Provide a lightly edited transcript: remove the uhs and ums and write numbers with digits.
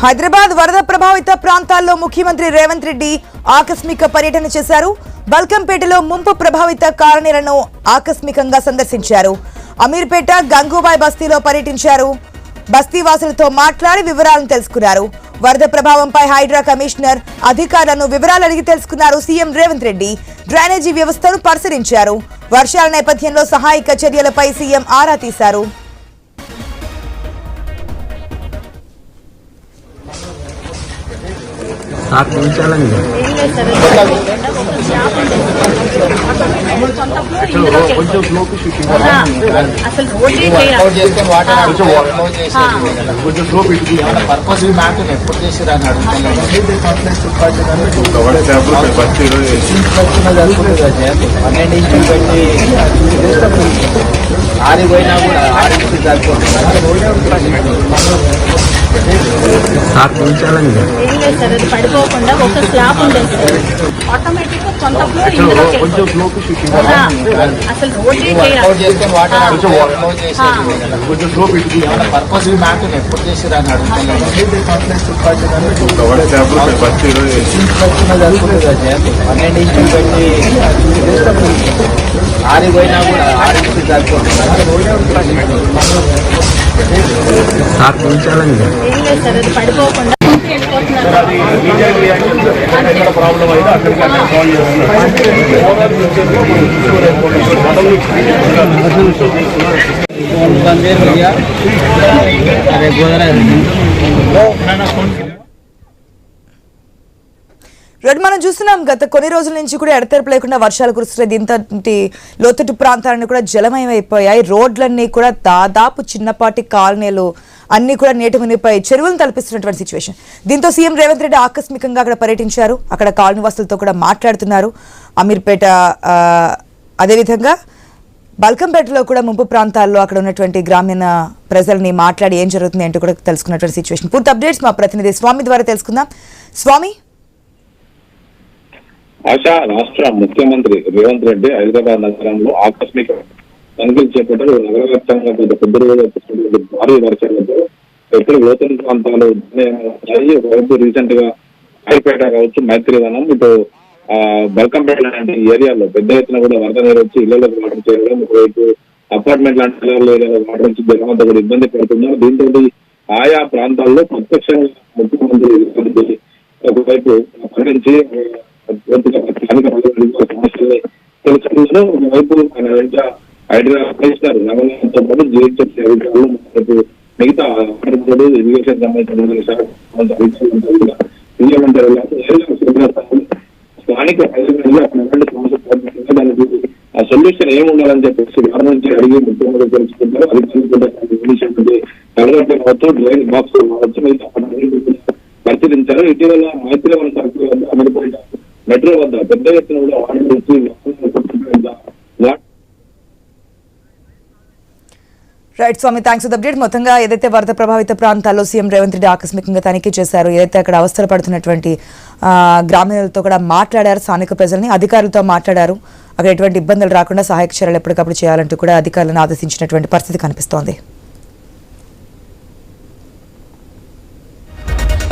హైదరాబాద్ వరద ప్రభావిత ప్రాంతాల్లో ముఖ్యమంత్రి రేవంత్ రెడ్డి ఆకస్మిక పర్యటన చేశారు. బల్కంపేటలో ముంపు ప్రభావిత కాలనీలను ఆకస్మికంగా సందర్శించారు. అమీర్పేట గంగూబాయ్ బస్తీలో పర్యటించారు. బస్తీవాసులతో మాట్లాడి వివరాలను తెలుసుకున్నారు. వరద ప్రభావంపై హైడ్రా కమిషనర్ అధికారులను వివరాలు అడిగి తెలుసుకున్నారు సీఎం రేవంత్ రెడ్డి. డ్రైనేజీ వ్యవస్థను పరిశీలించారు. వర్షాల నేపథ్యంలో సహాయక చర్యలపై సీఎం ఆరా తీశారు. ఆరిపోయినా కూడా పడిపోకుండా ఒక స్లాబ్ ఉండేది ఆటోమేటిక్ కొంత అసలు పర్పస్ మ్యాప్ ఎప్పుడు చేసిరా ఆరిపోయినా కూడా పడిపోకుండా ప్రాబ్లం అయితే అక్కడికి మనం చూస్తున్నాం గత కొన్ని రోజుల నుంచి కూడా ఎడతెరపు లేకుండా వర్షాలు కురుస్తున్నాయి. దీంతో లోతట్టు ప్రాంతాలన్నీ కూడా జలమయమైపోయాయి. రోడ్లన్నీ కూడా దాదాపు చిన్నపాటి కాలనీలు అన్ని కూడా నీటి మునిగిపోయి చెరువులను తలపిస్తున్నటువంటి సిచ్యువేషన్. దీంతో సీఎం రేవంత్ రెడ్డి ఆకస్మికంగా అక్కడ పర్యటించారు. అక్కడ కాలనీ వాసులతో కూడా మాట్లాడుతున్నారు. అమీర్పేట అదేవిధంగా బల్కంపేటలో కూడా ముంపు ప్రాంతాల్లో అక్కడ ఉన్నటువంటి గ్రామీణ ప్రజల్ని మాట్లాడి ఏం జరుగుతుంది అంటూ కూడా తెలుసుకున్నటువంటి సిచ్యువేషన్. పూర్తి అప్డేట్స్ మా ప్రతినిధి స్వామి ద్వారా తెలుసుకుందాం. స్వామి, ఆశా రాష్ట్ర ముఖ్యమంత్రి రేవంత్ రెడ్డి హైదరాబాద్ నగరంలో ఆకస్మిక తనిఖీలు చేపట్టారు. నగర వ్యాప్తంగా గత కొద్ది రోజులు భారీ వర్షాలతో ఎక్కడ లోతట్టు ప్రాంతాలు ఒకవైపు రీసెంట్ గా హైపేట కావచ్చు, మైత్రివనం, ఇటు బల్కంపేట లాంటి ఏరియాలో పెద్ద ఎత్తున కూడా వరద నీరు వచ్చి ఇళ్లలోకి వాటర్ చేరడం, ఒకవైపు అపార్ట్మెంట్ లాంటి ఏరియాలో వాటర్ వచ్చి జనమంతా కూడా ఇబ్బంది పడుతున్నారు. దీంతో ఆయా ప్రాంతాల్లో ప్రత్యక్షంగా ముఖ్యమంత్రి ఒకవైపు పర్యటించి సమస్యల్ని తెలుసుకుంటూ ఒకవైపు ఆయన వెంట హైడ్రా కమిషనర్ రమణతో పాటు జిహెచ్ఎంసీ అధికారులు మిగతా ఇరిగేషన్ సంబంధించిన స్థానిక దానికి ఆ సొల్యూషన్ ఏముండాలని చెప్పేసి వారి నుంచి అడిగి ముఖ్యమంత్రి తెలుసుకుంటారు. అధికారులు కావచ్చు, డ్రైన్ బాక్స్ కావచ్చు, మిగతా పరిశీలించారు. ఇటీవల మైత్రివనం సర్కిల్ వద్ద అమలుపోయిన మెట్రో వద్ద పెద్ద ఎత్తున కూడా వాటర్ వచ్చి రైట్ స్వామి, థ్యాంక్స్ ఫర్ ద అప్డేట్. మొత్తంగా ఏదైతే వరద ప్రభావిత ప్రాంతాల్లో సీఎం రేవంత్ రెడ్డి ఆకస్మికంగా తనిఖీ చేశారు, ఏదైతే అక్కడ అవస్థలు పడుతున్నటువంటి గ్రామీణులతో కూడా మాట్లాడారు, స్థానిక ప్రజల్ని అధికారులతో మాట్లాడారు. అక్కడ ఎటువంటి ఇబ్బందులు రాకుండా సహాయక చర్యలు ఎప్పటికప్పుడు చేయాలంటూ కూడా అధికారులను ఆదేశించినటువంటి పరిస్థితి కనిపిస్తోంది.